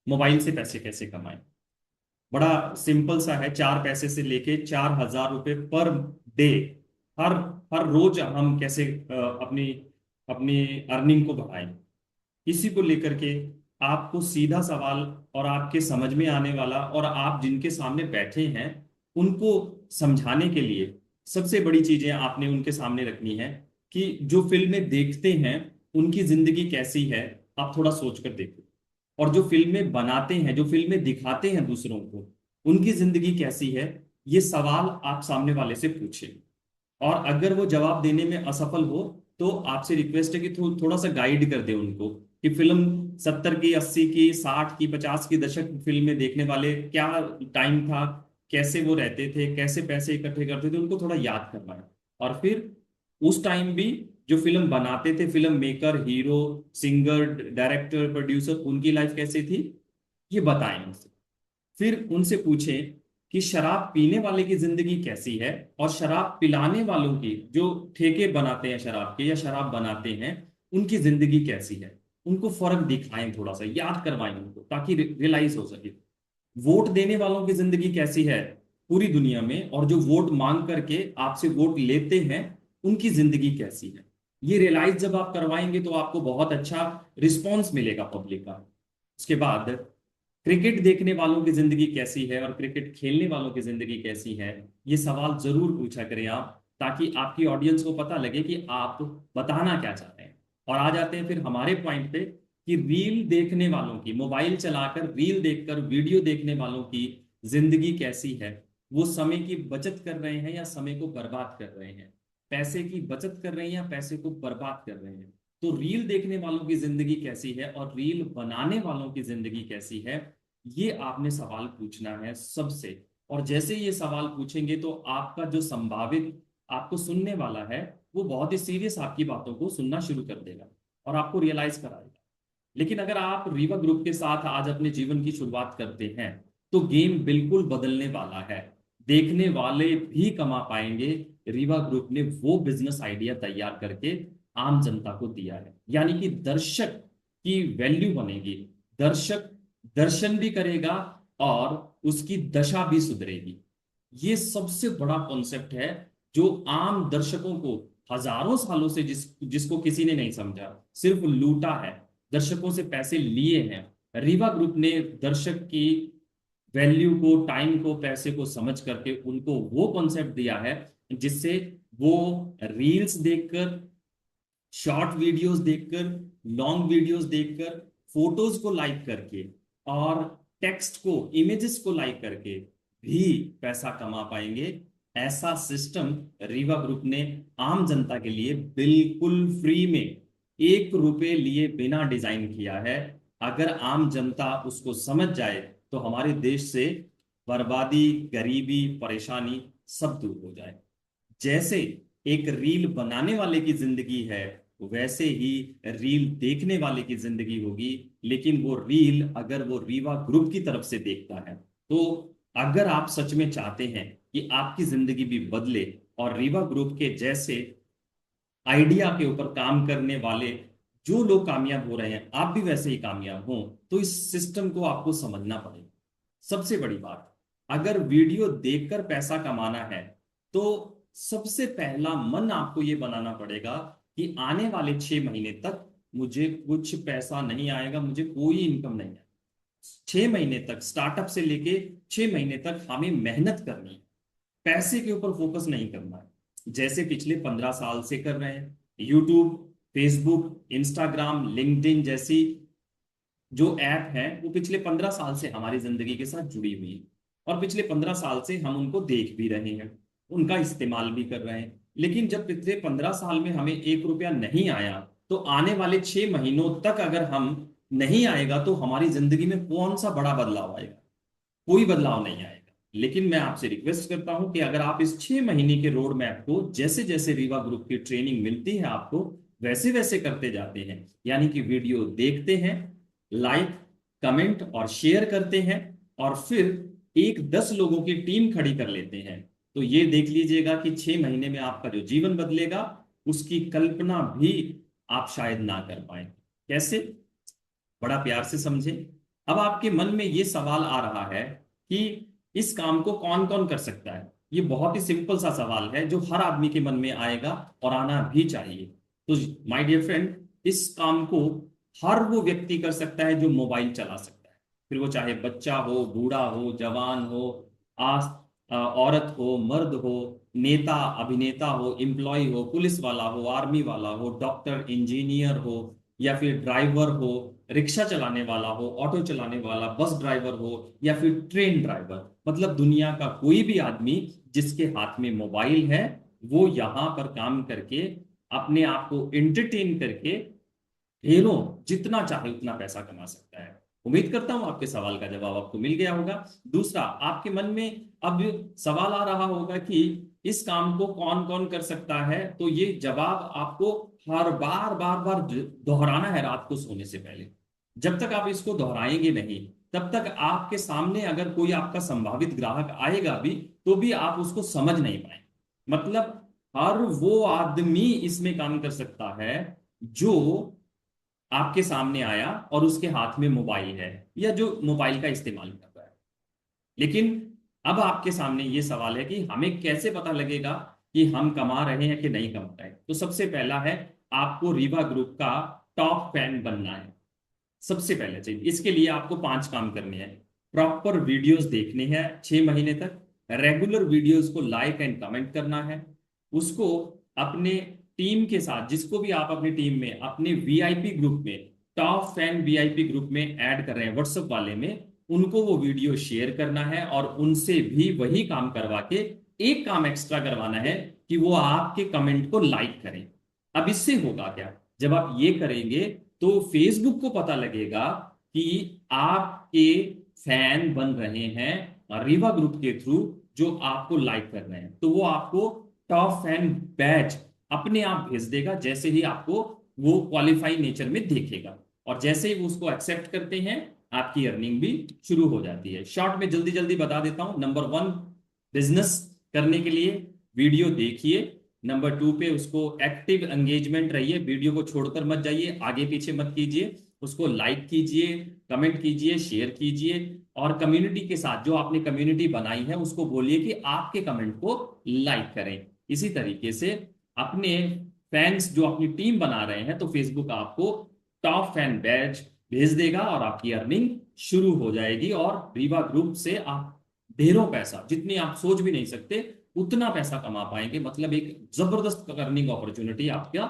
Mobile से पैसे कैसे कमाएं। बड़ा सिंपल सा है, 4 पैसे से लेके 4,000 रुपये पर डे, हर हर रोज हम कैसे अपनी अपनी अर्निंग को बढ़ाएं। इसी को लेकर के आपको सीधा सवाल और आपके समझ में आने वाला और आप जिनके सामने बैठे हैं उनको समझाने के लिए सबसे बड़ी चीजें आपने उनके सामने रखनी है कि जो फिल्में देखते हैं उनकी जिंदगी कैसी है, आप थोड़ा सोच कर देखो। और जो फिल्में बनाते हैं, जो फिल्में दिखाते हैं दूसरों को, उनकी जिंदगी कैसी है, ये सवाल आप सामने वाले से पूछें। और अगर वो जवाब देने में असफल हो तो आपसे रिक्वेस्ट है कि थोड़ा सा गाइड कर दे उनको कि फिल्म 70 की, 80 की, 60 की, 50 की दशक फिल्में देखने वाले क्या टाइम था, कैसे वो रहते थे, कैसे पैसे इकट्ठे करते थे, उनको थोड़ा याद करवाएं। और फिर उस टाइम भी जो फिल्म बनाते थे, film maker, hero, singer, director, producer, उनकी लाइफ कैसी थी ये बताएं उनसे। फिर उनसे पूछें कि शराब पीने वाले की जिंदगी कैसी है और शराब पिलाने वालों की, जो ठेके बनाते हैं शराब के या शराब बनाते हैं, उनकी जिंदगी कैसी है। उनको फर्क दिखाएं, थोड़ा सा याद करवाएं उनको ताकि रियलाइज हो सके। वोट देने वालों की जिंदगी कैसी है पूरी दुनिया में, और जो वोट मांग करके आपसे वोट लेते हैं उनकी जिंदगी कैसी है। ये रियलाइज जब आप करवाएंगे तो आपको बहुत अच्छा रिस्पॉन्स मिलेगा पब्लिक का। उसके बाद क्रिकेट देखने वालों की जिंदगी कैसी है और क्रिकेट खेलने वालों की जिंदगी कैसी है, ये सवाल जरूर पूछा करें आप, ताकि आपकी ऑडियंस को पता लगे कि आप बताना क्या चाहते हैं। और आ जाते हैं फिर हमारे पॉइंट पे कि रील देखने वालों की, मोबाइल चलाकर रील देखकर वीडियो देखने वालों की जिंदगी कैसी है। वो समय की बचत कर रहे हैं या समय को बर्बाद कर रहे हैं, पैसे की बचत कर रहे हैं या पैसे को बर्बाद कर रहे हैं। तो रील देखने वालों की जिंदगी कैसी है और रील बनाने वालों की जिंदगी कैसी है, ये आपने सवाल पूछना है सबसे। और जैसे ये सवाल पूछेंगे तो आपका जो संभावित आपको सुनने वाला है वो बहुत ही सीरियस आपकी बातों को सुनना शुरू कर देगा और आपको रियलाइज कराएगा। लेकिन अगर आप रीवा ग्रुप के साथ आज अपने जीवन की शुरुआत करते हैं तो गेम बिल्कुल बदलने वाला है। देखने वाले भी कमा पाएंगे। रीवा ग्रुप ने वो बिजनेस आइडिया तैयार करके आम जनता को दिया है, यानी कि दर्शक की वैल्यू बनेगी। दर्शक दर्शन भी करेगा और उसकी दशा भी सुधरेगी। ये सबसे बड़ा कॉन्सेप्ट है जो आम दर्शकों को हजारों सालों से जिसको किसी ने नहीं समझा, सिर्फ लूटा है, दर्शकों से पैसे लिए हैं। रीवा ग्रुप ने दर्शक की वैल्यू को, टाइम को, पैसे को समझ करके उनको वो कॉन्सेप्ट दिया है जिससे वो रील्स देखकर, शॉर्ट वीडियोस देखकर, लॉन्ग वीडियोस देखकर, फोटोज को लाइक करके और टेक्स्ट को, इमेजेस को लाइक करके भी पैसा कमा पाएंगे। ऐसा सिस्टम रीवा ग्रुप ने आम जनता के लिए बिल्कुल फ्री में 1 रुपए लिए बिना डिजाइन किया है। अगर आम जनता उसको समझ जाए तो हमारे देश से बर्बादी, गरीबी, परेशानी सब दूर हो जाए। जैसे एक रील बनाने वाले की जिंदगी है वैसे ही रील देखने वाले की जिंदगी होगी। लेकिन वो रील अगर वो रीवा ग्रुप की तरफ से देखता है तो, अगर आप सच में चाहते हैं कि आपकी जिंदगी भी बदले और रीवा ग्रुप के जैसे आइडिया के ऊपर काम करने वाले जो लोग कामयाब हो रहे हैं, आप भी वैसे ही कामयाब हों, तो इस सिस्टम को आपको समझना पड़ेगा। सबसे बड़ी बात, अगर वीडियो देखकर पैसा कमाना है तो सबसे पहला मन आपको ये बनाना पड़ेगा कि आने वाले 6 महीने तक मुझे कुछ पैसा नहीं आएगा, मुझे कोई इनकम नहीं है। 6 महीने तक, स्टार्टअप से लेके 6 महीने तक हमें मेहनत करनी है, पैसे के ऊपर फोकस नहीं करना है। जैसे पिछले 15 साल से कर रहे हैं। यूट्यूब, फेसबुक, इंस्टाग्राम, लिंक्डइन जैसी जो ऐप है वो पिछले 15 साल से हमारी जिंदगी के साथ जुड़ी हुई है। और पिछले 15 साल से हम उनको देख भी रहे हैं, उनका इस्तेमाल भी कर रहे हैं। लेकिन जब पिछले 15 साल में हमें 1 रुपया नहीं आया, तो आने वाले 6 महीनों तक अगर हम नहीं आएगा तो हमारी जिंदगी में कौन सा बड़ा बदलाव आएगा? कोई बदलाव नहीं आएगा। लेकिन मैं आपसे रिक्वेस्ट करता हूं कि अगर आप इस 6 महीने के रोड मैप को, जैसे जैसे रीवा ग्रुप की ट्रेनिंग मिलती है आपको, वैसे वैसे करते जाते हैं, यानी कि वीडियो देखते हैं, लाइक, कमेंट और शेयर करते हैं, और फिर एक 10 लोगों की टीम खड़ी कर लेते हैं, तो ये देख लीजिएगा कि 6 महीने में आपका जो जीवन बदलेगा उसकी कल्पना भी आप शायद ना कर पाए। कैसे? बड़ा प्यार से समझें। अब आपके मन में ये सवाल आ रहा है कि इस काम को कौन कौन कर सकता है। ये बहुत ही सिंपल सा सवाल है जो हर आदमी के मन में आएगा और आना भी चाहिए। तो माय डियर फ्रेंड, इस काम को हर वो व्यक्ति कर सकता है जो मोबाइल चला सकता है, फिर वो चाहे बच्चा हो, बूढ़ा हो, जवान हो, आस औरत हो, मर्द हो, नेता, अभिनेता हो, एम्प्लॉय हो, पुलिस वाला हो, आर्मी वाला हो, डॉक्टर, इंजीनियर हो, या फिर ड्राइवर हो, रिक्शा चलाने वाला हो, ऑटो चलाने वाला, बस ड्राइवर हो, या फिर ट्रेन ड्राइवर। मतलब दुनिया का कोई भी आदमी जिसके हाथ में मोबाइल है, वो यहाँ पर काम करके अपने आप को एंटरटेन करके ढेरों, जितना चाहे उतना पैसा कमा सकता है। उम्मीद करता हूं आपके सवाल का जवाब आपको मिल गया होगा। दूसरा, आपके मन में अब सवाल आ रहा होगा कि इस काम को कौन कौन कर सकता है। तो ये जवाब आपको हर बार बार बार दोहराना है रात को सोने से पहले। जब तक आप इसको दोहराएंगे नहीं, तब तक आपके सामने अगर कोई आपका संभावित ग्राहक आएगा भी, तो भी आप उसको समझ नहीं पाएंगे। मतलब हर वो आदमी इसमें काम कर सकता है जो आपके सामने आया और उसके हाथ में मोबाइल है, या जो मोबाइल का इस्तेमाल कर रहा है। लेकिन अब आपके सामने ये सवाल है कि हमें कैसे पता लगेगा कि हम कमा रहे हैं कि नहीं कमा रहे। तो सबसे पहला है, आपको रीवा ग्रुप का टॉप फैन बनना है। सबसे पहले चाहिए, इसके लिए आपको 5 काम करने हैं। प्रॉपर वीडियोस देखने हैं 6 महीने तक, रेगुलर वीडियोस को लाइक एंड कमेंट करना है, उसको अपने टीम के साथ, जिसको भी आप अपनी टीम में, अपने वीआईपी ग्रुप में, टॉप फैन वीआईपी ग्रुप में ऐड कर रहे हैं व्हाट्सएप वाले में, उनको वो वीडियो शेयर करना है और उनसे भी वही काम करवा के एक काम एक्स्ट्रा करवाना है कि वो आपके कमेंट को लाइक करें। अब इससे होगा क्या, जब आप ये करेंगे तो फेसबुक को पता लगेगा कि आपके फैन बन रहे हैं रीवा ग्रुप के थ्रू, जो आपको लाइक कर रहे हैं, तो वो आपको टॉप फैन बैच अपने आप भेज देगा, जैसे ही आपको वो क्वालिफाई नेचर में देखेगा। और जैसे ही वो उसको एक्सेप्ट करते हैं, आपकी अर्निंग भी शुरू हो जाती है। शॉर्ट में जल्दी जल्दी बता देता हूं। नंबर 1, बिजनेस करने के लिए वीडियो देखिए। नंबर 2 पे उसको एक्टिव एंगेजमेंट रहिए, वीडियो को छोड़कर मत जाइए, आगे पीछे मत कीजिए, उसको लाइक कीजिए, कमेंट कीजिए, शेयर कीजिए। और कम्युनिटी के साथ, जो आपने कम्युनिटी बनाई है, उसको बोलिए कि आपके कमेंट को लाइक करें। इसी तरीके से अपने फैंस जो अपनी टीम बना रहे हैं, तो फेसबुक आपको टॉप फैन बैच भेज देगा और आपकी अर्निंग शुरू हो जाएगी। और रीवा ग्रुप से आप ढेरों पैसा, जितनी आप सोच भी नहीं सकते उतना पैसा कमा पाएंगे। मतलब एक जबरदस्त अर्निंग अपॉर्चुनिटी आपका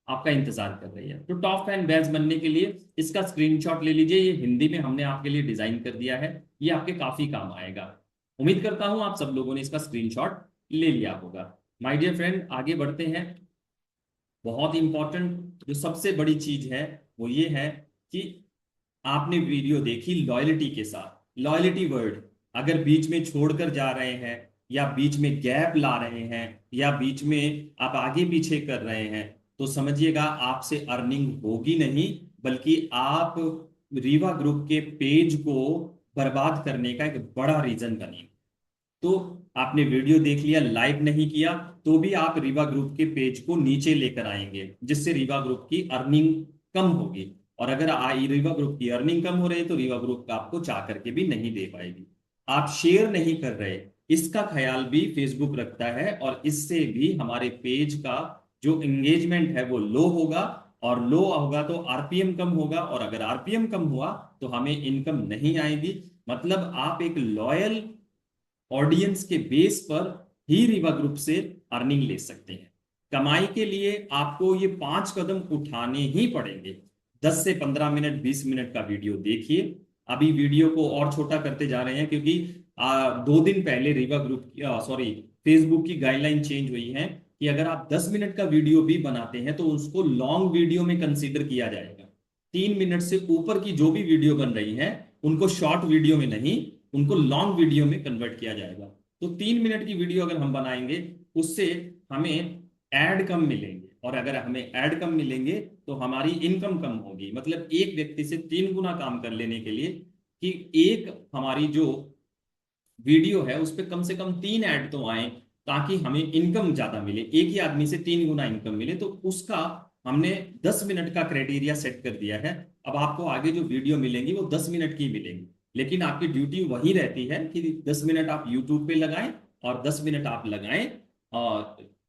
आपका इंतजार कर रही है। तो टॉप फैन बैच बनने के लिए इसका स्क्रीनशॉट ले लीजिए, ये हिंदी में हमने आपके लिए डिजाइन कर दिया है, ये आपके काफी काम आएगा। उम्मीद करता हूं आप सब लोगों ने इसका स्क्रीनशॉट ले लिया होगा। माय डियर फ्रेंड, आगे बढ़ते हैं। बहुत इंपॉर्टेंट जो सबसे बड़ी चीज है वो ये है कि आपने वीडियो देखी लॉयल्टी के साथ। लॉयल्टी वर्ड अगर बीच में छोड़कर जा रहे हैं, या बीच में गैप ला रहे हैं, या बीच में आप आगे पीछे कर रहे हैं, तो समझिएगा आपसे अर्निंग होगी नहीं, बल्कि आप रीवा ग्रुप के पेज को बर्बाद करने का एक बड़ा रीजन बनेंगे। तो आपने वीडियो देख लिया, लाइक नहीं किया, तो भी आप रीवा ग्रुप के पेज को नीचे लेकर आएंगे, जिससे रीवा ग्रुप की अर्निंग कम होगी। और अगर रीवा ग्रुप की अर्निंग कम हो रही है, तो रीवा ग्रुप आपको चाह करके भी नहीं दे पाएगी। आप शेयर नहीं कर रहे, इसका ख्याल भी फेसबुक रखता है, और इससे भी हमारे पेज का जो एंगेजमेंट है वो लो होगा। और लो होगा तो आरपीएम कम होगा, और अगर आरपीएम कम हुआ तो हमें इनकम नहीं आएगी। मतलब आप एक लॉयल ऑडियंस के बेस पर ही रीवा ग्रुप से अर्निंग ले सकते हैं। कमाई के लिए आपको ये 5 कदम उठाने ही पड़ेंगे। 10 से 15 मिनट, 20 मिनट का वीडियो देखिए। अभी वीडियो को और छोटा करते जा रहे हैं, क्योंकि 2 दिन पहले रीवा ग्रुप की, सॉरी, फेसबुक की गाइडलाइन चेंज हुई है कि अगर आप 10 मिनट का वीडियो भी बनाते हैं, तो उसको लॉन्ग वीडियो में कंसीडर किया जाएगा। 3 मिनट से ऊपर की जो भी वीडियो बन रही है, उनको शॉर्ट वीडियो में नहीं, उनको लॉन्ग वीडियो में कन्वर्ट किया जाएगा। तो 3 मिनट की वीडियो अगर हम बनाएंगे, उससे हमें ऐड कम मिलेंगे, और अगर हमें ऐड कम मिलेंगे तो हमारी इनकम कम होगी। मतलब एक व्यक्ति से 3 गुना काम कर लेने के लिए, कि एक हमारी जो वीडियो है उस पर कम से कम 3 ऐड तो आए, ताकि हमें इनकम ज्यादा मिले। एक ही आदमी से 3 गुना इनकम मिले, तो उसका हमने 10 मिनट का क्राइटेरिया सेट कर दिया है। अब आपको आगे जो वीडियो मिलेंगी वो 10 मिनट की मिलेंगी, लेकिन आपकी ड्यूटी वही रहती है कि 10 मिनट आप यूट्यूब पे लगाएं और 10 मिनट आप लगाएं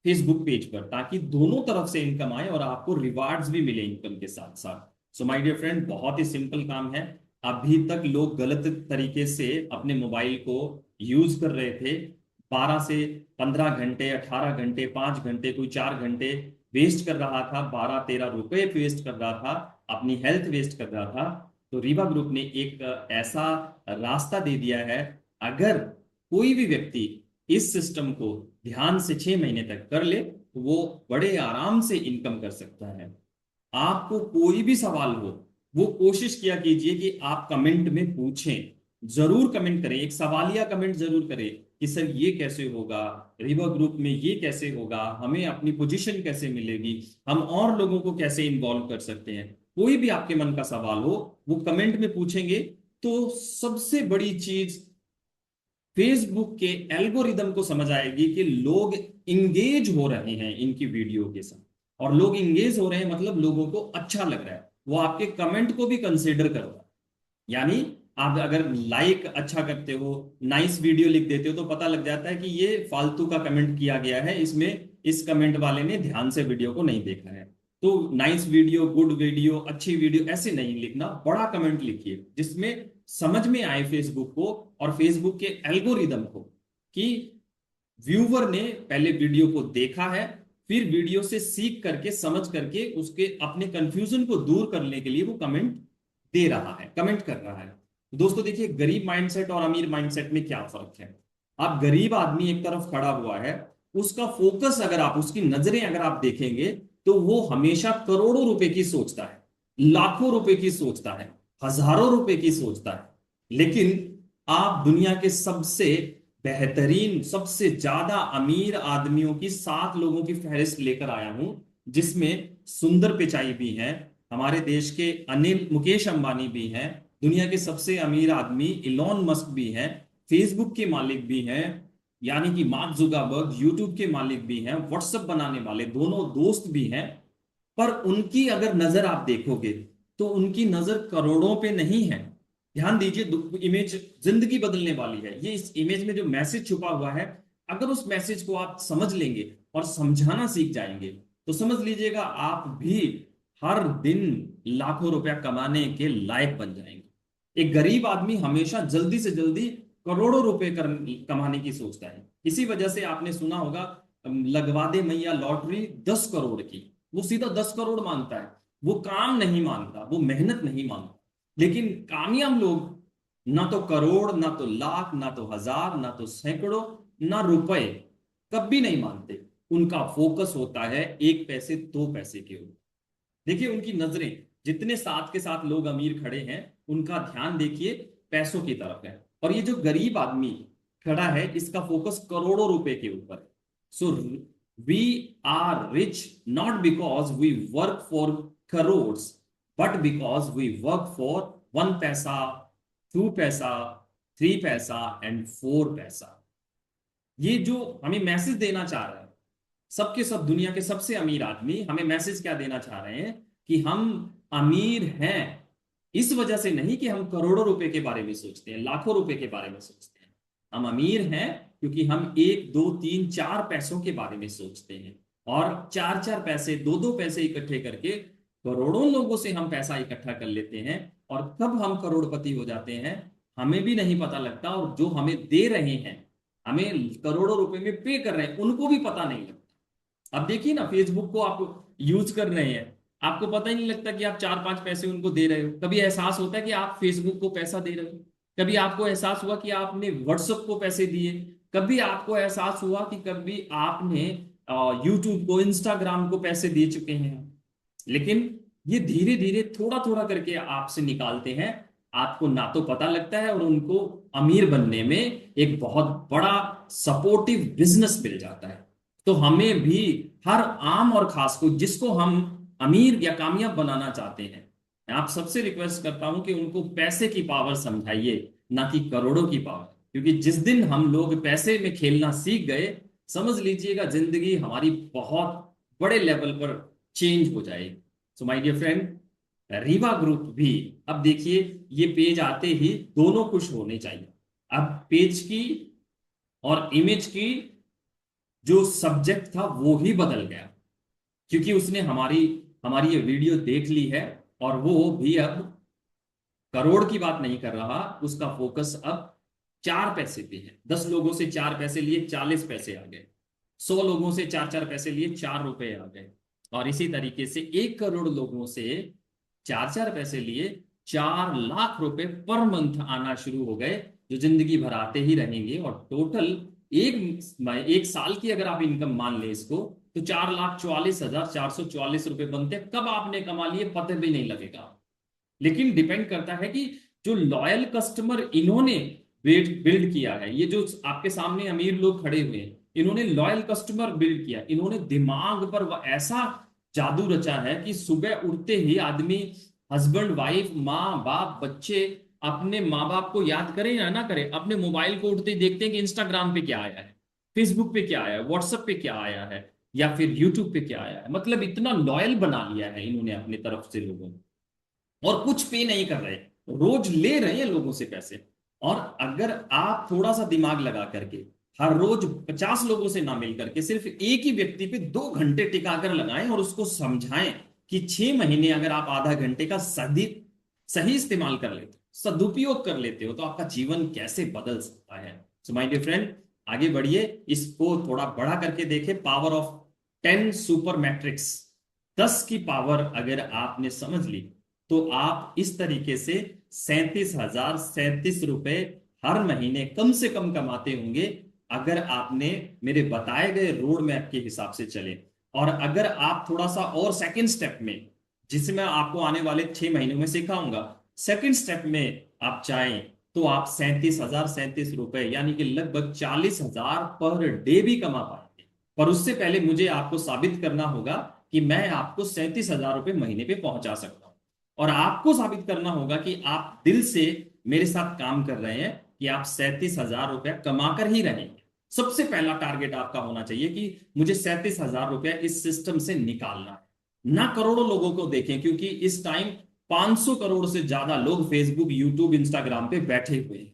फेसबुक पेज पर, ताकि दोनों तरफ से इनकम आए और आपको रिवार्ड्स भी मिले इनकम के साथ साथ। सो माय डियर फ्रेंड, बहुत ही सिंपल काम है। अभी तक लोग गलत तरीके से अपने मोबाइल को यूज कर रहे थे। 12 से 15 घंटे, 18 घंटे, 5 घंटे, कोई 4 घंटे वेस्ट कर रहा था, 12-13 रुपए वेस्ट कर रहा था, अपनी हेल्थ वेस्ट कर रहा था। तो रीवा ग्रुप ने एक ऐसा रास्ता दे दिया है। अगर कोई भी व्यक्ति इस सिस्टम को ध्यान से 6 महीने तक कर ले तो वो बड़े आराम से इनकम कर सकता है। आपको कोई भी सवाल हो, वो कोशिश किया कीजिए कि आप कमेंट में पूछें, जरूर कमेंट करें, एक सवालिया कमेंट जरूर करें कि सर ये कैसे होगा, रिवर ग्रुप में ये कैसे होगा, हमें अपनी पोजीशन कैसे मिलेगी, हम और लोगों को कैसे इन्वॉल्व कर सकते हैं। कोई भी आपके मन का सवाल हो वो कमेंट में पूछेंगे तो सबसे बड़ी चीज फेसबुक के एल्गोरिदम को समझ आएगी कि लोग इंगेज हो रहे हैं इनकी वीडियो के साथ, और लोग इंगेज हो रहे हैं मतलब लोगों को अच्छा लग रहा है, वो आपके कमेंट को भी कंसिडर कर रहा है। यानी आप अगर लाइक अच्छा करते हो, नाइस वीडियो लिख देते हो, तो पता लग जाता है कि ये फालतू का कमेंट किया गया है, इसमें इस कमेंट वाले ने ध्यान से वीडियो को नहीं देखा है। तो नाइस वीडियो, गुड वीडियो, अच्छी वीडियो ऐसे नहीं लिखना, बड़ा कमेंट लिखिए जिसमें समझ में आए फेसबुक को और फेसबुक के एल्गोरिदम को कि व्यूवर ने पहले वीडियो को देखा है, फिर वीडियो से सीख करके, समझ करके, उसके अपने कंफ्यूजन को दूर करने के लिए वो कमेंट दे रहा है, कमेंट कर रहा है। दोस्तों देखिए, गरीब माइंडसेट और अमीर माइंडसेट में क्या फर्क है। आप गरीब आदमी एक तरफ खड़ा हुआ है, उसका फोकस अगर आप, उसकी नजरें अगर आप देखेंगे तो वो हमेशा करोड़ों रुपए की सोचता है, लाखों रुपए की सोचता है, हजारों रुपए की सोचता है। लेकिन आप दुनिया के सबसे बेहतरीन, सबसे ज्यादा अमीर आदमियों की 7 लोगों की फहरिस्त लेकर आया हूं, जिसमें सुंदर पिचाई भी हैं, हमारे देश के अनिल मुकेश अंबानी भी हैं, दुनिया के सबसे अमीर आदमी इलॉन मस्क भी हैं, फेसबुक के मालिक भी हैं, यानी कि मार्क जुकरबर्ग, यूट्यूब के मालिक भी हैं, व्हाट्सएप बनाने वाले दोनों दोस्त भी हैं। पर उनकी अगर नजर आप देखोगे तो उनकी नजर करोड़ों पे नहीं है। ध्यान दीजिए, इमेज जिंदगी बदलने वाली है। ये इस इमेज में जो मैसेज छुपा हुआ है, अगर उस मैसेज को आप समझ लेंगे और समझाना सीख जाएंगे तो समझ लीजिएगा आप भी हर दिन लाखों रुपया कमाने के लायक बन जाएंगे। एक गरीब आदमी हमेशा जल्दी से जल्दी करोड़ों रुपए कमाने की सोचता है। इसी वजह से आपने सुना होगा, लगवा दे मैया लॉटरी 10 करोड़ की, वो सीधा 10 करोड़ मांगता है। वो काम नहीं मांगता, वो मेहनत नहीं मांगता। लेकिन कामयाब लोग ना तो करोड़, ना तो लाख, ना तो हजार, ना तो सैकड़ों, ना रुपए कभी नहीं मांगते। उनका फोकस होता है 1 पैसे 2 पैसे के ऊपर। देखिए उनकी नजरें, जितने साथ के साथ लोग अमीर खड़े हैं उनका ध्यान देखिए पैसों की तरफ है, और ये जो गरीब आदमी खड़ा है इसका फोकस करोड़ों रुपए के ऊपर। So we are rich not because we work for crore, but because we work for 1 paisa, 2 पैसा, 3 पैसा एंड 4 पैसा। ये जो हमें मैसेज देना चाह रहा है, सबके सब दुनिया के सबसे अमीर आदमी हमें मैसेज क्या देना चाह रहे हैं कि हम अमीर हैं इस वजह से नहीं कि हम करोड़ों रुपए के बारे में सोचते हैं, लाखों रुपए के बारे में सोचते हैं। हम अमीर हैं क्योंकि हम 1, 2, 3, 4 पैसों के बारे में सोचते हैं, और 4-4 पैसे, 2-2 पैसे इकट्ठे करके करोड़ों लोगों से हम पैसा इकट्ठा कर लेते हैं। और कब हम करोड़पति हो जाते हैं हमें भी नहीं पता लगता, और जो हमें दे रहे हैं, हमें करोड़ों रुपए में पे कर रहे हैं, उनको भी पता नहीं लगता। अब देखिए ना, फेसबुक को आप यूज कर रहे हैं, आपको पता ही नहीं लगता कि आप 4-5 पैसे उनको दे रहे हो। कभी एहसास होता है कि आप फेसबुक को पैसा दे रहे हो? कभी आपको एहसास हुआ कि आपने व्हाट्सएप को पैसे दिए? कभी आपको एहसास हुआ कि कभी आपने यूट्यूब को, इंस्टाग्राम को पैसे दे चुके हैं? लेकिन ये धीरे धीरे थोड़ा थोड़ा करके आपसे निकालते हैं, आपको ना तो पता लगता है, और उनको अमीर बनने में एक बहुत बड़ा सपोर्टिव बिजनेस मिल जाता है। तो हमें भी हर आम और खास को, जिसको हम अमीर या कामयाब बनाना चाहते हैं, मैं आप सबसे रिक्वेस्ट करता हूं कि उनको पैसे की पावर समझाइए, ना कि करोड़ों की पावर। क्योंकि जिस दिन हम लोग पैसे में खेलना सीख गए, समझ लीजिएगा जिंदगी हमारी बहुत बड़े लेवल पर चेंज हो जाएगी। So my dear friend, Rewa group भी, अब देखिए ये पेज आते ही दोनों खुश होने चाहिए। अब पेज की और इमेज की जो सब्जेक्ट था वो ही बदल गया, क्योंकि उसने हमारी हमारी ये वीडियो देख ली है। और वो भी अब करोड़ की बात नहीं कर रहा, उसका फोकस अब 4 पैसे पे है। 10 लोगों से 4 पैसे लिए 40 पैसे आ गए, 100 लोगों से 4 4 पैसे लिए 4 रुपए आ गए, और इसी तरीके से 1 करोड़ लोगों से 4 4 पैसे लिए 4 लाख रुपए पर मंथ आना शुरू हो गए, जो जिंदगी भर आते ही रहेंगे। और टोटल एक साल की अगर आप इनकम मान ले इसको, तो 4,44,444 रुपए बनते हैं। कब आपने कमा लिए पता भी नहीं लगेगा। लेकिन डिपेंड करता है कि जो लॉयल कस्टमर इन्होंने बिल्ड किया है, ये जो आपके सामने अमीर लोग खड़े हुए हैं, इन्होंने लॉयल कस्टमर बिल्ड किया, इन्होंने दिमाग पर ऐसा जादू रचा है कि सुबह उठते ही आदमी, हस्बैंड वाइफ माँ बाप बच्चे, अपने माँ बाप को याद करे या ना करे, अपने मोबाइल को उठते ही देखते हैं कि इंस्टाग्राम पे क्या आया है, फेसबुक पे क्या आया है, व्हाट्सएप पे क्या आया है, या फिर यूट्यूब पे क्या आया है। मतलब इतना लॉयल बना लिया है इन्होंने अपनी तरफ से लोगों को, और कुछ पे नहीं कर रहे, रोज ले रहे हैं लोगों से पैसे। और अगर आप थोड़ा सा दिमाग लगा करके हर रोज 50 लोगों से ना मिल करके सिर्फ एक ही व्यक्ति पे 2 घंटे टिकाकर लगाएं और उसको समझाएं कि 6 महीने अगर आप आधा घंटे का सही सही इस्तेमाल कर लेते हो, सदुपयोग कर लेते हो, तो आपका जीवन कैसे बदल सकता है। सो माय डियर फ्रेंड, आगे बढ़िए, इसको थोड़ा बड़ा करके देखें। पावर ऑफ 10 सुपर मैट्रिक्स, 10 की पावर अगर आपने समझ ली, तो आप इस तरीके से 37,037 रुपए हर महीने कम से कम कमाते होंगे, अगर आपने मेरे बताए गए रोड मैप के हिसाब से चले। और अगर आप थोड़ा सा और सेकंड स्टेप में, जिसे मैं आपको आने वाले 6 महीनों में सिखाऊंगा, सेकंड स्टेप में आप चाहें, तो आप 37,037 रुपए यानी कि लगभग 40,000 पर डे भी कमा पाएंगे। पर उससे पहले मुझे आपको साबित करना होगा कि मैं आपको 37,000 रुपए महीने पे पहुंचा सकता हूं। और आपको साबित करना होगा कि आप दिल से मेरे साथ काम कर रहे हैं, कि आप 37,000 रुपया कमाकर ही रहेंगे। सबसे पहला टारगेट आपका होना चाहिए कि मुझे 37,000 रुपया इस सिस्टम से निकालना है। ना करोड़ों लोगों को देखें, क्योंकि इस टाइम 500 करोड़ से ज्यादा लोग फेसबुक यूट्यूब इंस्टाग्राम पे बैठे हुए हैं।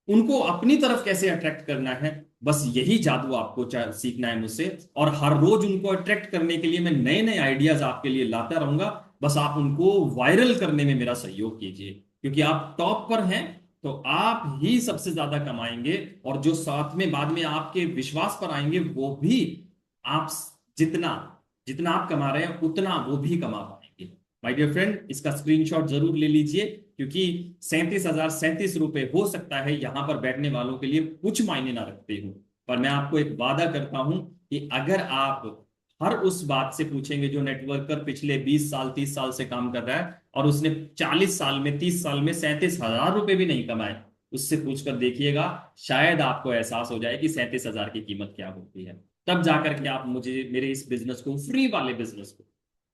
उनको अपनी तरफ कैसे अट्रैक्ट करना है, बस यही जादू आपको सीखना है मुझसे। और हर रोज उनको अट्रैक्ट करने के लिए मैं नए नए आइडियाज आपके लिए लाता रहूंगा। बस आप उनको वायरल करने में मेरा सहयोग कीजिए, क्योंकि आप टॉप पर हैं, तो आप ही सबसे ज्यादा कमाएंगे। और जो साथ में बाद में आपके विश्वास पर आएंगे, वो भी आप जितना जितना आप कमा रहे हैं उतना वो भी कमा पाएंगे। माय डियर फ्रेंड, इसका स्क्रीनशॉट जरूर ले लीजिए, क्योंकि 37,037 रुपए हो सकता है यहां पर बैठने वालों के लिए कुछ मायने ना रखते हो, पर मैं आपको एक वादा करता हूं कि अगर आप हर उस बात से पूछेंगे जो नेटवर्कर पिछले 20 साल 30 साल से काम कर रहा है, और उसने 40 साल में 30 साल में 37,000 रुपए भी नहीं कमाए, उससे पूछकर देखिएगा, शायद आपको एहसास हो जाए कि 37,000 की कीमत क्या होती है। तब जाकर के आप मुझे, मेरे इस बिजनेस को, फ्री वाले बिजनेस को,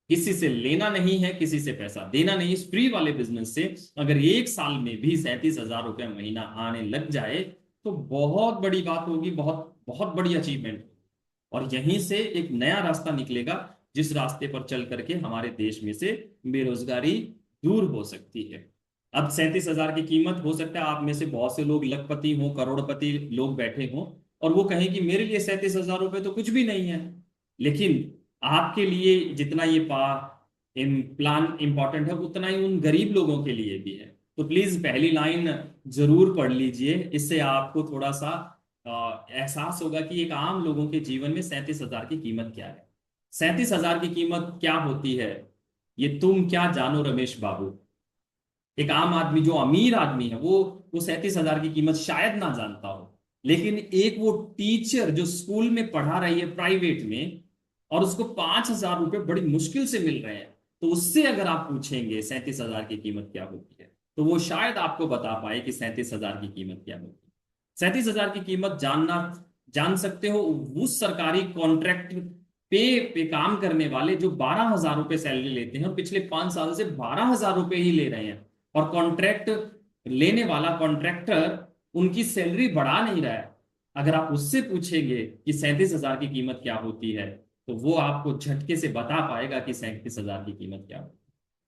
किसी से लेना नहीं है, किसी से पैसा देना नहीं, इस फ्री वाले बिजनेस से अगर एक साल में भी 37,000 रुपया महीना आने लग जाए, तो बहुत बड़ी बात होगी, बहुत बहुत बड़ी अचीवमेंट। और यहीं से एक नया रास्ता निकलेगा, जिस रास्ते पर चल करके हमारे देश में से बेरोजगारी दूर हो सकती है। अब 37,000 की कीमत, हो सकता है आप में से बहुत से लोग लखपति हों, करोड़पति लोग बैठे हों, और वो कहें कि मेरे लिए 37,000 रुपये तो कुछ भी नहीं है। लेकिन आपके लिए जितना ये प्लान इंपॉर्टेंट है, उतना ही उन गरीब लोगों के लिए भी है। तो प्लीज पहली लाइन जरूर पढ़ लीजिए, इससे आपको थोड़ा सा एहसास होगा कि एक आम लोगों के जीवन में 37,000 की कीमत क्या है। 37,000 की कीमत क्या होती है, ये तुम क्या जानो रमेश बाबू। एक आम आदमी, जो अमीर आदमी है, वो 37,000 की कीमत शायद ना जानता हो। लेकिन एक वो टीचर जो स्कूल में पढ़ा रही है प्राइवेट में, और उसको 5,000 रुपये बड़ी मुश्किल से मिल रहे हैं, तो उससे अगर आप पूछेंगे 37,000 की कीमत क्या होती है, तो वो शायद आपको बता पाए कि 37,000 की कीमत क्या होती है। 37,000 की कीमत जान सकते हो उस सरकारी कॉन्ट्रैक्ट पे काम करने वाले, जो 12,000 रुपये सैलरी लेते हैं और पिछले 5 साल से 12,000 रुपये ही ले रहे हैं, और कॉन्ट्रैक्ट लेने वाला कॉन्ट्रैक्टर उनकी सैलरी बढ़ा नहीं रहा है। अगर आप उससे पूछेंगे कि 37,000 की कीमत क्या होती है, तो वो आपको झटके से बता पाएगा कि 37,000 की कीमत क्या है।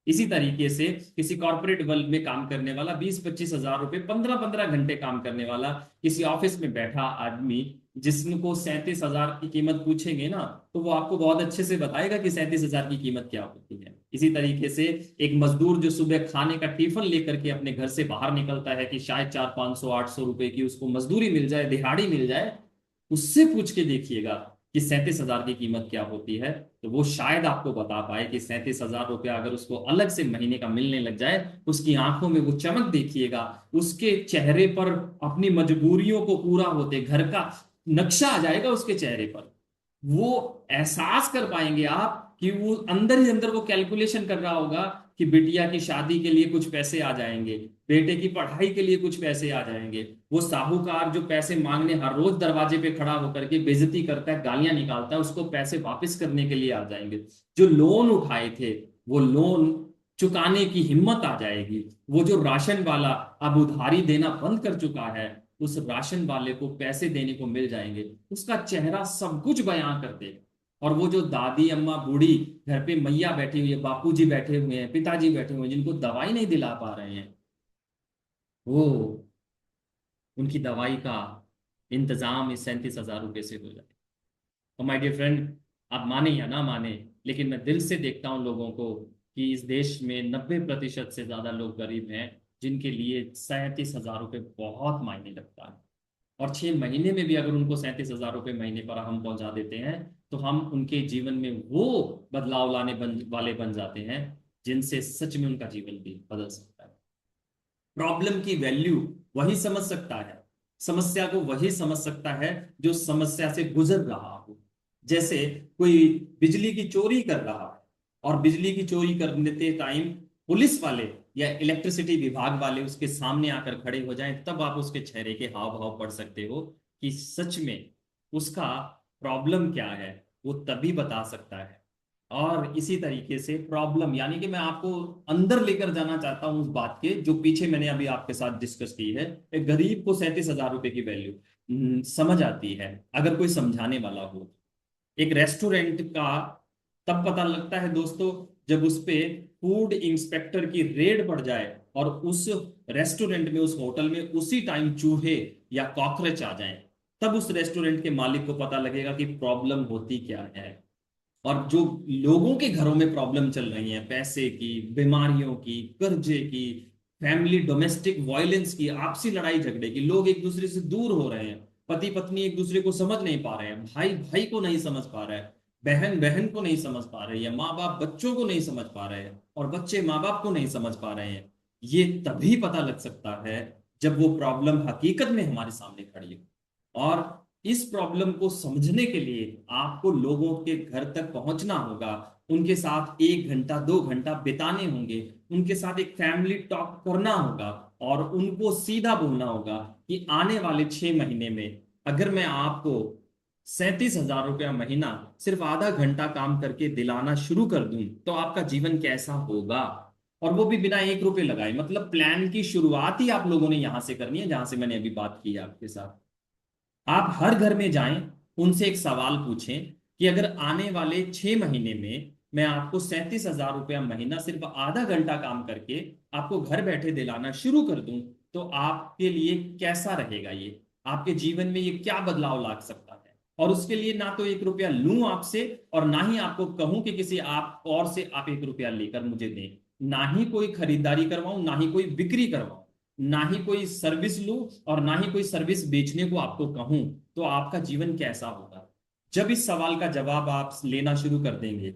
इसी तरीके से किसी कॉर्पोरेट वर्ल्ड में काम करने वाला 20-25 हजार रुपए 15-15 घंटे काम करने वाला किसी ऑफिस में बैठा आदमी, जिसको 37,000 की कीमत पूछेंगे ना, तो वो आपको बहुत अच्छे से बताएगा कि 37,000 की कीमत क्या होती है। इसी तरीके से एक मजदूर जो सुबह खाने का टिफिन लेकर के अपने घर से बाहर निकलता है कि शायद 400-500-800 रुपए की उसको मजदूरी मिल जाए, दिहाड़ी मिल जाए, उससे पूछ के देखिएगा कि 37,000 की कीमत क्या होती है, तो वो शायद आपको बता पाए कि 37,000 रुपया अगर उसको अलग से महीने का मिलने लग जाए, उसकी आंखों में वो चमक देखिएगा, उसके चेहरे पर अपनी मजबूरियों को पूरा होते घर का नक्शा आ जाएगा उसके चेहरे पर। वो एहसास कर पाएंगे आप कि वो अंदर ही अंदर वो कैलकुलेशन कर रहा होगा कि बिटिया की शादी के लिए कुछ पैसे आ जाएंगे, बेटे की पढ़ाई के लिए कुछ पैसे आ जाएंगे। वो साहूकार जो पैसे मांगने हर रोज दरवाजे पे खड़ा होकर के बेइज्जती करता है, गालियां निकालता है, उसको पैसे वापस करने के लिए आ जाएंगे। जो लोन उठाए थे वो लोन चुकाने की हिम्मत आ जाएगी। वो जो राशन वाला अब उधारी देना बंद कर चुका है, उस राशन वाले को पैसे देने को मिल जाएंगे। उसका चेहरा सब कुछ बयां कर देगा। और वो जो दादी अम्मा बूढ़ी घर पे मैया बैठी हुई है, बापूजी बैठे हुए हैं, पिताजी बैठे हुए हैं, जिनको दवाई नहीं दिला पा रहे हैं, वो उनकी दवाई का इंतजाम इस 37,000 रुपये से हो जाए। और माय डियर फ्रेंड, आप माने या ना माने, लेकिन मैं दिल से देखता हूं लोगों को कि इस देश में 90% से ज्यादा लोग गरीब हैं, जिनके लिए 37,000 रुपये बहुत मायने रखता है। और 6 महीने में भी अगर उनको 37,000 रुपये महीने पर हम पहुंचा देते हैं, तो हम उनके जीवन में वो बदलाव लाने वाले बन जाते हैं जिनसे सच में उनका जीवन भी बदल सकता है। प्रॉब्लम की वैल्यू वही समझ सकता है, समस्या को वही समझ सकता है जो समस्या से गुजर रहा हो। जैसे कोई बिजली की चोरी कर रहा है, और बिजली की चोरी करने के टाइम पुलिस वाले या इलेक्ट्रिसिटी विभाग वाले उसके सामने आकर खड़े हो जाएं, तब आप उसके चेहरे के हाव भाव पढ़ सकते हो कि सच में उसका प्रॉब्लम क्या है। वो तभी बता सकता है। और इसी तरीके से प्रॉब्लम यानी कि मैं आपको अंदर लेकर जाना चाहता हूं उस बात के जो पीछे मैंने अभी आपके साथ डिस्कस की है। एक गरीब को 37,000 रुपए की वैल्यू समझ आती है अगर कोई समझाने वाला हो। एक रेस्टोरेंट का तब पता लगता है दोस्तों, जब उस पे फूड इंस्पेक्टर की रेड पड़ जाए और उस रेस्टोरेंट में, उस होटल में उसी टाइम चूहे या कॉकरोच आ जाएं। तब उस रेस्टोरेंट के मालिक को पता लगेगा कि प्रॉब्लम होती क्या है। और जो लोगों के घरों में प्रॉब्लम चल रही है, पैसे की, बीमारियों की, कर्जे की, फैमिली डोमेस्टिक वायलेंस की, आपसी लड़ाई झगड़े की, लोग एक दूसरे से दूर हो रहे हैं, पति पत्नी एक दूसरे को समझ नहीं पा रहे हैं, भाई भाई को नहीं समझ पा रहा है, बहन बहन को नहीं समझ पा रही है, माँ बाप बच्चों को नहीं समझ पा रहे हैं, और बच्चे माँ बाप को नहीं समझ पा रहे हैं। ये तभी पता लग सकता है जब वो प्रॉब्लम हकीकत में हमारे सामने खड़ी हो। और इस प्रॉब्लम को समझने के लिए आपको लोगों के घर तक पहुंचना होगा, उनके साथ 1 घंटा 2 घंटा बिताने होंगे, उनके साथ एक फैमिली टॉक करना होगा, और उनको सीधा बोलना होगा कि आने वाले 6 महीने में अगर मैं आपको 37,000 रुपया महीना सिर्फ आधा घंटा काम करके दिलाना शुरू कर दूं, तो आपका जीवन कैसा होगा। और वो भी बिना 1 रुपए लगाए। मतलब प्लान की शुरुआत ही आप लोगों ने यहां से करनी है, जहां से मैंने अभी बात की है आपके साथ। आप हर घर में जाएं, उनसे एक सवाल पूछें कि अगर आने वाले 6 महीने में मैं आपको 37,000 रुपया महीना सिर्फ आधा घंटा काम करके आपको घर बैठे दिलाना शुरू कर दूं, तो आपके लिए कैसा रहेगा, ये आपके जीवन में ये क्या बदलाव ला सकता है। और उसके लिए ना तो 1 रुपया लूं आपसे, और ना ही आपको कहूं कि किसी आप और से आप 1 रुपया लेकर मुझे दें, ना ही कोई खरीदारी करवाऊं, ना ही कोई बिक्री करवाऊं, ना ही कोई सर्विस लूं, और ना ही कोई सर्विस बेचने को आपको कहूं, तो आपका जीवन कैसा होगा। जब इस सवाल का जवाब आप लेना शुरू कर देंगे,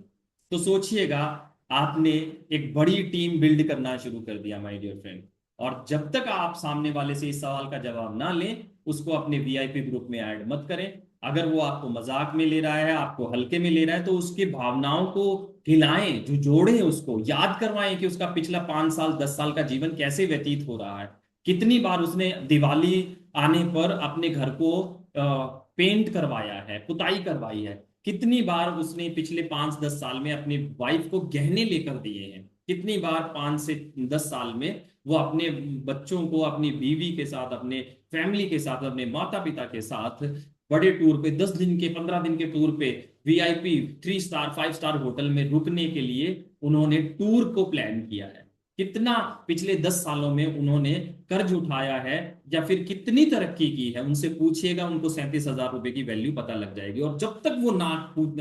तो सोचिएगा आपने एक बड़ी टीम बिल्ड करना शुरू कर दिया माय डियर फ्रेंड। और जब तक आप सामने वाले से इस सवाल का जवाब ना लें, उसको अपने वीआईपी ग्रुप में ऐड मत करें। अगर वो आपको मजाक में ले रहा है, आपको हल्के में ले रहा है, तो उसकी भावनाओं को हिलाएं, जो जोड़ें, उसको याद करवाएं कि उसका पिछला 5 साल 10 साल का जीवन कैसे व्यतीत हो रहा है। कितनी बार उसने दिवाली आने पर अपने घर को पेंट करवाया है, पुताई करवाई है। कितनी बार उसने पिछले 5-10 साल में अपनी वाइफ को गहने लेकर दिए हैं। कितनी बार 5 से 10 साल में वो अपने बच्चों को, अपनी बीवी के साथ, अपने फैमिली के साथ, अपने माता पिता के साथ बड़े टूर पे, 10 दिन के 15 दिन के टूर पे, वीआईपी 3 स्टार 5 स्टार होटल में रुकने के लिए उन्होंने टूर को प्लान किया है। कितना पिछले 10 सालों में उन्होंने कर्ज उठाया है या फिर कितनी तरक्की की है, उनसे पूछिएगा, उनको 37,000 रुपए की वैल्यू पता लग जाएगी। और जब तक वो ना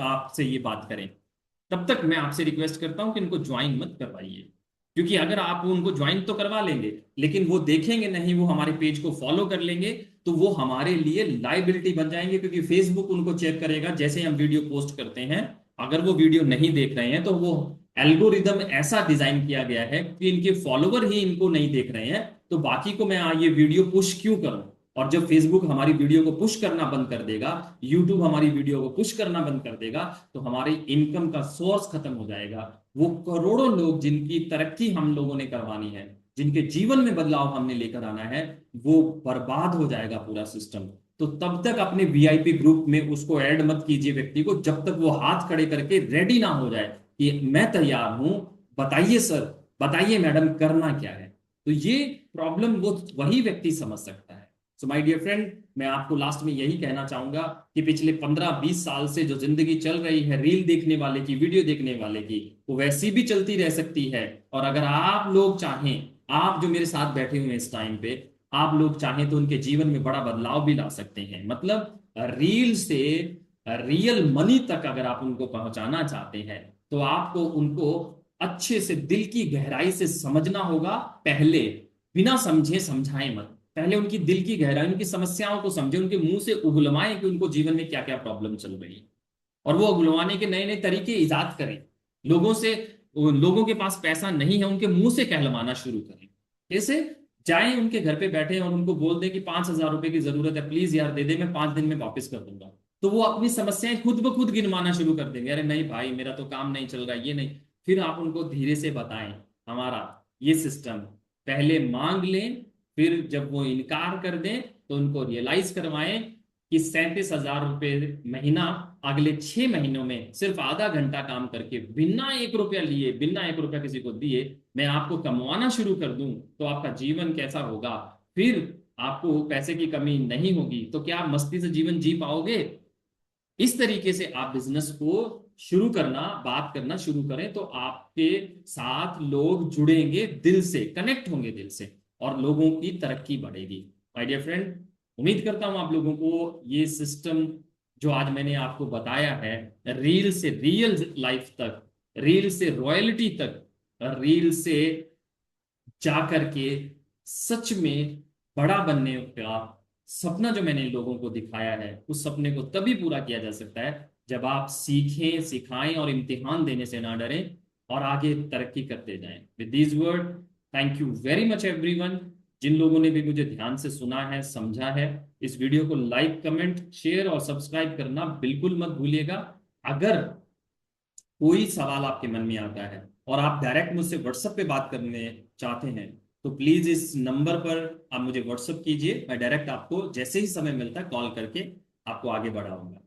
आपसे ये बात करें, तब तक मैं आपसे रिक्वेस्ट करता हूं कि इनको ज्वाइन मत करवाइए। क्योंकि अगर आप उनको ज्वाइन तो करवा लेंगे, लेकिन वो देखेंगे नहीं, वो हमारे पेज को फॉलो कर लेंगे, तो वो हमारे लिए लाइबिलिटी बन जाएंगे। क्योंकि फेसबुक उनको चेक करेगा जैसे हम वीडियो पोस्ट करते हैं, अगर वो वीडियो नहीं देख रहे हैं तो वो एल्गोरिदम ऐसा डिजाइन किया गया है कि इनके फॉलोवर ही इनको नहीं देख रहे हैं, तो बाकी को मैं ये वीडियो पुश क्यों करूं। और जब फेसबुक हमारी वीडियो को पुश करना बंद कर देगा, यूट्यूब हमारी वीडियो को पुश करना बंद कर देगा, तो हमारी इनकम का सोर्स खत्म हो जाएगा। वो करोड़ों लोग जिनकी तरक्की हम लोगों ने करवानी है, जिनके जीवन में बदलाव हमने लेकर आना है, वो बर्बाद हो जाएगा पूरा सिस्टम। तो तब तक अपने वीआईपी ग्रुप में उसको ऐड मत कीजिए व्यक्ति को, जब तक वो हाथ खड़े करके रेडी ना हो जाए कि मैं तैयार हूं, बताइए सर, बताइए मैडम, करना क्या है। तो ये प्रॉब्लम वो वही व्यक्ति समझ सकता है। सो माय डियर फ्रेंड, मैं आपको लास्ट में यही कहना चाहूंगा कि पिछले 15-20 साल से जो जिंदगी चल रही है रील देखने वाले की, वीडियो देखने वाले की, वो वैसी भी चलती रह सकती है। और अगर आप लोग चाहें, आप जो मेरे साथ बैठे हुए हैं इस टाइम पे, आप लोग चाहें तो उनके जीवन में बड़ा बदलाव भी ला सकते हैं। मतलब रील से रियल मनी तक अगर आप उनको पहुंचाना चाहते हैं, तो आपको उनको अच्छे से दिल की गहराई से समझना होगा पहले। बिना समझे समझाएं मत, पहले उनकी दिल की गहराई, उनकी समस्याओं को समझे, उनके मुंह से उगलवाएं कि उनको जीवन में क्या क्या प्रॉब्लम चल रही है, और वो उगलवाने के नए नए तरीके इजाद करें। लोगों से, लोगों के पास पैसा नहीं है उनके मुंह से कहलवाना शुरू करें। जैसे जाएं उनके घर पे बैठे और उनको बोल दें कि 5,000 रुपए की जरूरत है, प्लीज यार दे दे, मैं 5 दिन में वापस कर दूंगा। तो वो अपनी समस्याएं खुद ब खुद गिनवाना शुरू कर देंगे, अरे नहीं भाई मेरा तो काम नहीं चल रहा, ये नहीं। फिर आप उनको धीरे से बताएं हमारा ये सिस्टम, पहले मांग लें, फिर जब वो इनकार कर दें तो उनको रियलाइज करवाएं कि 37,000 रुपए महीना अगले 6 महीनों में सिर्फ आधा घंटा काम करके, बिना 1 रुपया लिए, बिना 1 रुपया किसी को दिए, मैं आपको कमवाना शुरू कर दूं, तो आपका जीवन कैसा होगा। फिर आपको पैसे की कमी नहीं होगी, तो क्या आप मस्ती से जीवन जी पाओगे। इस तरीके से आप बिजनेस को शुरू करना, बात करना शुरू करें, तो आपके साथ लोग जुड़ेंगे, दिल से कनेक्ट होंगे, दिल से, और लोगों की तरक्की बढ़ेगी। माय डियर फ्रेंड, उम्मीद करता हूं आप लोगों को ये सिस्टम जो आज मैंने आपको बताया है, रील से रियल लाइफ तक, रील से रॉयल्टी तक, रील से जाकर के सच में बड़ा बनने का सपना जो मैंने लोगों को दिखाया है, उस सपने को तभी पूरा किया जा सकता है जब आप सीखें, सिखाएं और इम्तिहान देने से ना डरें, और आगे तरक्की करते जाएं। With these word, thank you very much everyone. जिन लोगों ने भी मुझे ध्यान से सुना है, समझा है, इस वीडियो को लाइक, कमेंट, शेयर और सब्सक्राइब करना बिल्कुल मत भूलिएगा। अगर कोई सवाल आपके मन में आता है और आप डायरेक्ट मुझसे व्हाट्सएप पे बात करने चाहते हैं, तो प्लीज इस नंबर पर आप मुझे व्हाट्सएप कीजिए, मैं डायरेक्ट आपको जैसे ही समय मिलता है कॉल करके आपको आगे बढ़ाऊंगा।